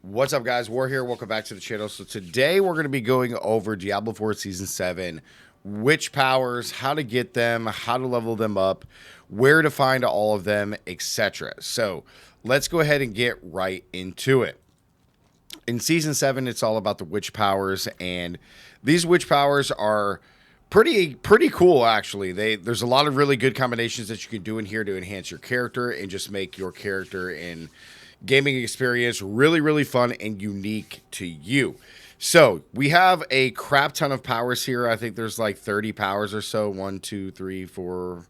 What's up, guys? War here. Welcome back to the channel. So today we're going to be going over Diablo 4 Season 7, witch powers, how to get them, how to level them up, where to find all of them, etc. So let's go ahead and get right into it. In Season 7, it's all about the witch powers, and these witch powers are pretty cool, actually. There's a lot of really good combinations that you can do in here to enhance your character and just make your character in gaming experience really fun and unique to you. So we have a crap ton of powers here. I think there's like 30 powers or so. 1, 2, 3, 4,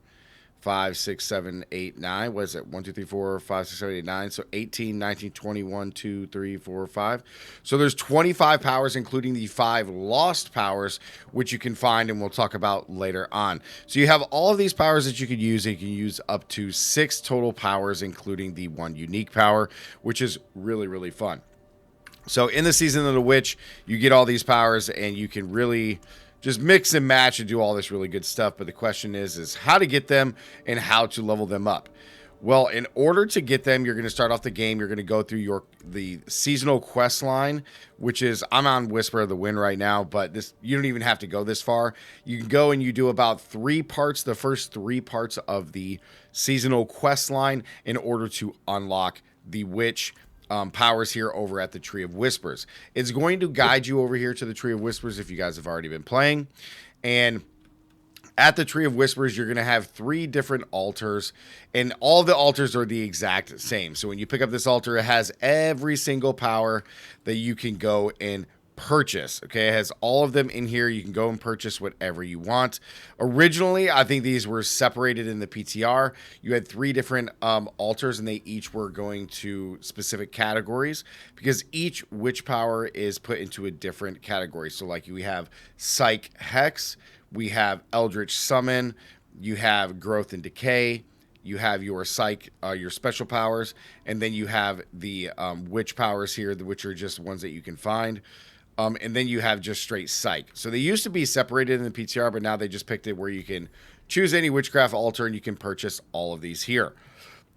5, 6, 7, 8, 9. What is it? 1, 2, 3, 4, 5, 6, 7, 8, 9. So 18, 19, 20, 1, 2, 3, 4, 5. So there's 25 powers, including the 5 lost powers, which you can find and we'll talk about later on. So you have all of these powers that you could use. You can use up to 6 total powers, including the 1 unique power, which is really fun. So in the Season of the Witch, you get all these powers and you can really just mix and match and do all this really good stuff. But the question is how to get them and how to level them up. Well, in order to get them, you're going to start off the game. You're going to go through the seasonal quest line, which is, I'm on Whisper of the Wind right now, but this, you don't even have to go this far. You can go and you do about 3 parts, the first 3 parts of the seasonal quest line in order to unlock the witch powers here over at the Tree of Whispers. It's going to guide you over here to the Tree of Whispers if you guys have already been playing. And at the Tree of Whispers, you're going to have 3 different altars, and all the altars are the exact same. So when you pick up this altar, it has every single power that you can go and purchase. Okay, it has all of them in here. You can go and purchase whatever you want. Originally, I think these were separated in the PTR. You had 3 different altars, and they each were going to specific categories because each witch power is put into a different category. So like we have Psych Hex, we have Eldritch Summon, you have Growth and Decay, you have your Psych, your special powers, and then you have the witch powers here, which are just ones that you can find. And then you have just straight Psych. So they used to be separated in the PTR, but now they just picked it where you can choose any witchcraft altar and you can purchase all of these here.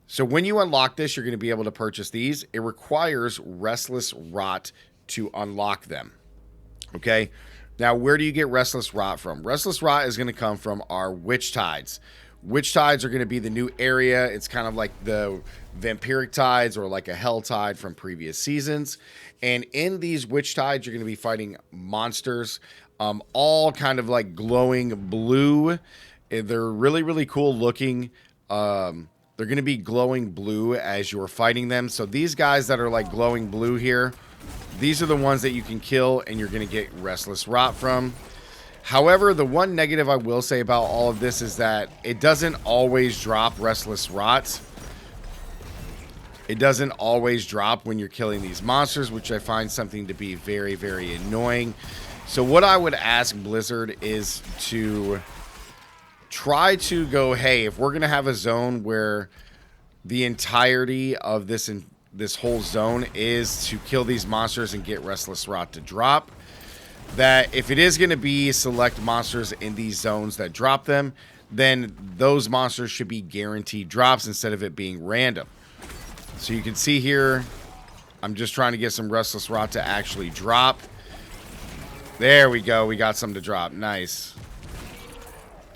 So when you unlock this, you're going to be able to purchase these. It requires Restless Rot to unlock them. Okay. Now, where do you get Restless Rot from? Restless Rot is going to come from our Witch Tides. Witch Tides are going to be the new area. It's kind of like the Vampiric Tides or like a Hell Tide from previous seasons. And in these Witch Tides, you're going to be fighting monsters, all kind of like glowing blue. They're really cool looking. They're going to be glowing blue as you're fighting them. So these guys that are like glowing blue here, these are the ones that you can kill and you're going to get Restless Rot from. However, the one negative I will say about all of this is that it doesn't always drop Restless Rot. It doesn't always drop when you're killing these monsters, which I find something to be very annoying. So what I would ask Blizzard is to try to go, hey, if we're going to have a zone where the entirety of this whole zone is to kill these monsters and get Restless Rot to drop, that if it is going to be select monsters in these zones that drop them, then those monsters should be guaranteed drops instead of it being random. So you can see here, I'm just trying to get some Restless Rot to actually drop. There we go. We got some to drop. Nice.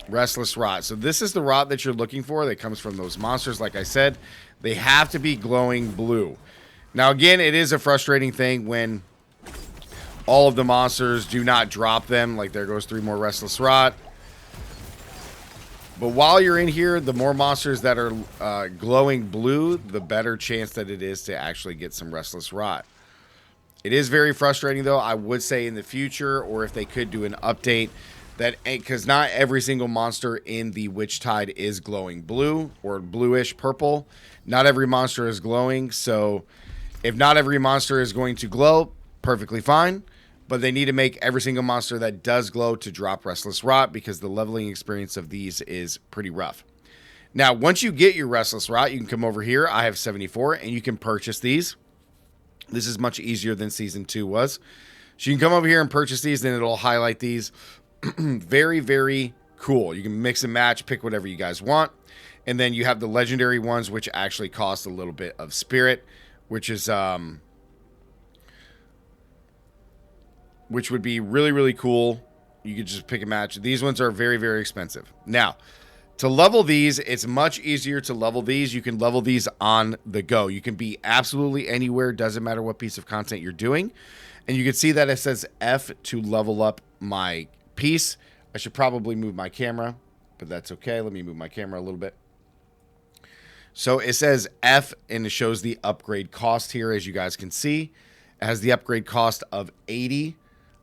Restless Rot. So this is the rot that you're looking for that comes from those monsters. Like I said, they have to be glowing blue. Now, again, it is a frustrating thing when all of the monsters do not drop them. Like there goes 3 more Restless Rot. But while you're in here, the more monsters that are glowing blue, the better chance that it is to actually get some Restless Rot. It is very frustrating, though. I would say in the future, or if they could do an update, that because not every single monster in the Witch Tide is glowing blue or bluish purple. Not every monster is glowing. So if not every monster is going to glow, perfectly fine. But they need to make every single monster that does glow to drop Restless Rot because the leveling experience of these is pretty rough. Now, once you get your Restless Rot, you can come over here. I have 74, and you can purchase these. This is much easier than Season 2 was. So you can come over here and purchase these, and it'll highlight these. Very cool. You can mix and match, pick whatever you guys want. And then you have the legendary ones, which actually cost a little bit of spirit, which is which would be really, really cool. You could just pick a match. These ones are very, very expensive. Now, to level these, it's much easier to level these. You can level these on the go. You can be absolutely anywhere. Doesn't matter what piece of content you're doing. And you can see that it says F to level up my piece. I should probably move my camera, but that's okay. Let me move my camera a little bit. So it says F, and it shows the upgrade cost here, as you guys can see. It has the upgrade cost of 80.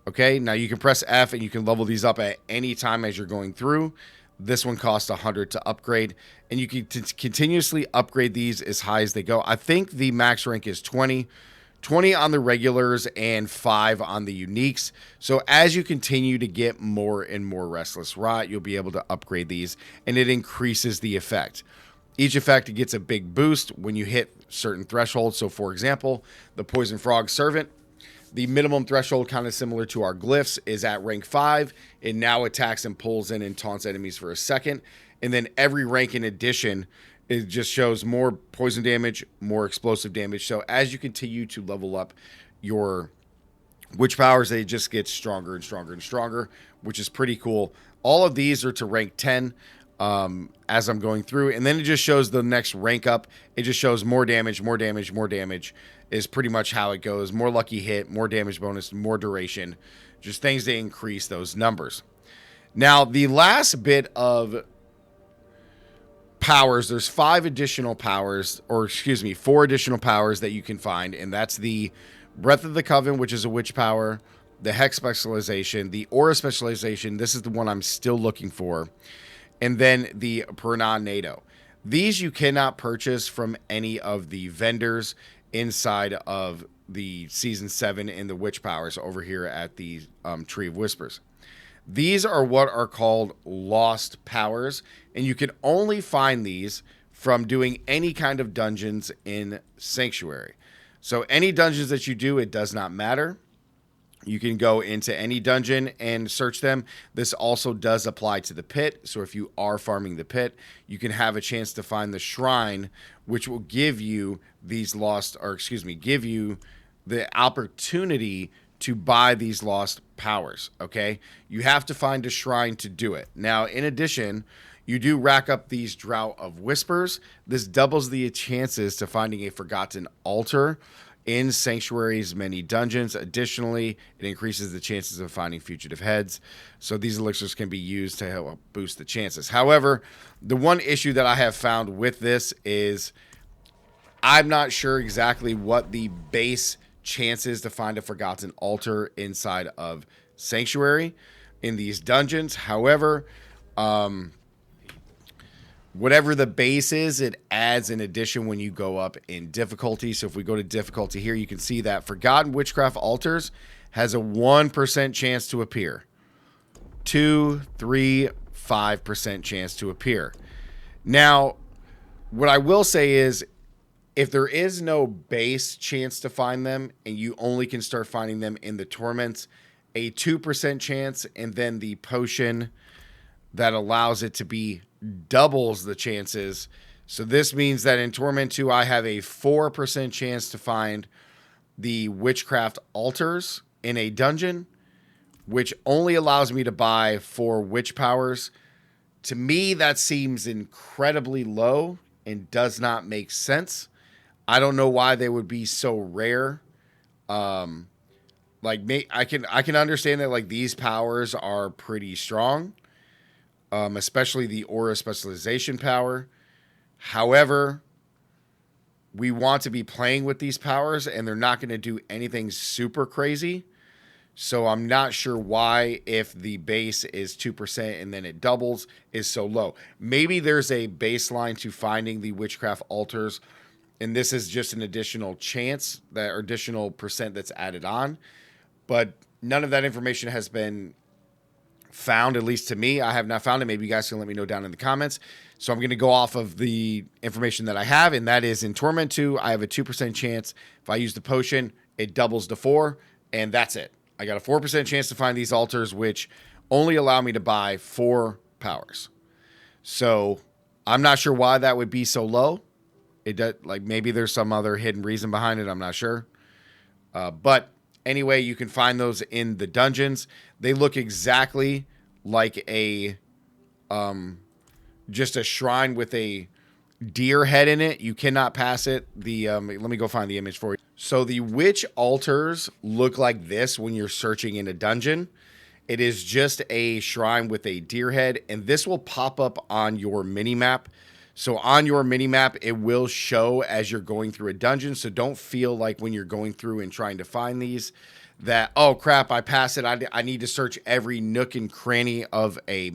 Okay, now you can press F, and you can level these up at any time as you're going through. This one costs 100 to upgrade, and you can continuously upgrade these as high as they go. I think the max rank is 20. 20 on the regulars and 5 on the uniques. So as you continue to get more and more Restless Rot, you'll be able to upgrade these, and it increases the effect. Each effect gets a big boost when you hit certain thresholds. So for example, the Poison Frog Servant, the minimum threshold, kind of similar to our glyphs, is at rank 5. It now attacks and pulls in and taunts enemies for a second. And then every rank in addition, it just shows more poison damage, more explosive damage. So as you continue to level up your witch powers, they just get stronger and stronger and stronger, which is pretty cool. All of these are to rank 10 as I'm going through. And then it just shows the next rank up. It just shows more damage, more damage, more damage is pretty much how it goes. More lucky hit, more damage bonus, more duration. Just things to increase those numbers. Now, the last bit of powers, there's 5 additional powers, or excuse me, 4 additional powers that you can find, and that's the Breath of the Coven, which is a witch power, the Hex specialization, the Aura specialization, this is the one I'm still looking for, and then the Pernado. These you cannot purchase from any of the vendors inside of the Season 7 and the witch powers over here at the Tree of Whispers. These are what are called lost powers, and you can only find these from doing any kind of dungeons in Sanctuary. So any dungeons that you do, it does not matter. You can go into any dungeon and search them. This also does apply to the pit. So if you are farming the pit, you can have a chance to find the shrine, which will give you these lost, or excuse me, give you the opportunity to buy these lost powers, okay? You have to find a shrine to do it. Now, in addition, you do rack up these Drought of Whispers. This doubles the chances to finding a forgotten altar in Sanctuary's many dungeons. Additionally, it increases the chances of finding fugitive heads. So these elixirs can be used to help boost the chances. However, the one issue that I have found with this is I'm not sure exactly what the base chances to find a forgotten altar inside of Sanctuary in these dungeons. However, whatever the base is, it adds an addition when you go up in difficulty. So if we go to difficulty here, you can see that Forgotten Witchcraft Altars has a 1% chance to appear. 2, 3, 5% chance to appear. Now, what I will say is, if there is no base chance to find them and you only can start finding them in the torments, a 2% chance, and then the potion that allows it to be doubles the chances. So this means that in Torment 2, I have a 4% chance to find the Witchcraft Altars in a dungeon, which only allows me to buy 4 witch powers. To me, that seems incredibly low and does not make sense. I don't know why they would be so rare. I can understand that like these powers are pretty strong, especially the Aura specialization power. However, we want to be playing with these powers, and they're not going to do anything super crazy. So I'm not sure why, if the base is 2% and then it doubles, is so low. Maybe there's a baseline to finding the Witchcraft Altars, and this is just an additional chance, that or additional percent that's added on. But none of that information has been found, at least to me. I have not found it. Maybe you guys can let me know down in the comments. So I'm going to go off of the information that I have, and that is in Torment 2, I have a 2% chance. If I use the potion, it doubles to 4, and that's it. I got a 4% chance to find these altars, which only allow me to buy 4 powers. So I'm not sure why that would be so low. It does, like, maybe there's some other hidden reason behind it. I'm not sure. But Anyway, you can find those in the dungeons. They look exactly like a just a shrine with a deer head in it. You cannot pass it. The let me go find the image for you. So the witch altars look like this when you're searching in a dungeon. It is just a shrine with a deer head, and this will pop up on your mini map. So on your mini map, it will show as you're going through a dungeon. So don't feel like when you're going through and trying to find these that, oh crap, I passed it. I need to search every nook and cranny of a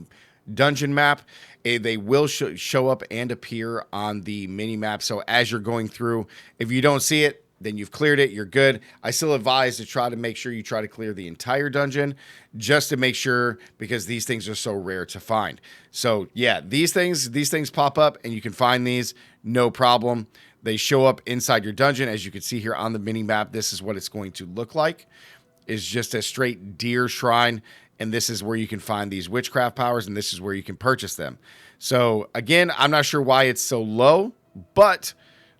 dungeon map. They will show up and appear on the mini map. So as you're going through, if you don't see it, then you've cleared it, you're good. I still advise to try to make sure you try to clear the entire dungeon just to make sure, because these things are so rare to find. So yeah, these things pop up and you can find these, no problem. They show up inside your dungeon. As you can see here on the mini map, this is what it's going to look like. It's just a straight deer shrine. And this is where you can find these witchcraft powers, and this is where you can purchase them. So again, I'm not sure why it's so low, but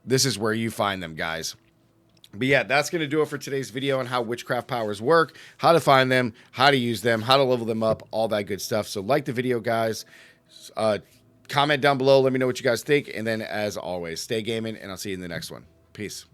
this is where you find them, guys. But yeah, that's going to do it for today's video on how witchcraft powers work, how to find them, how to use them, how to level them up, all that good stuff. So like the video, guys. Comment down below. Let me know what you guys think. And then as always, stay gaming, and I'll see you in the next one. Peace.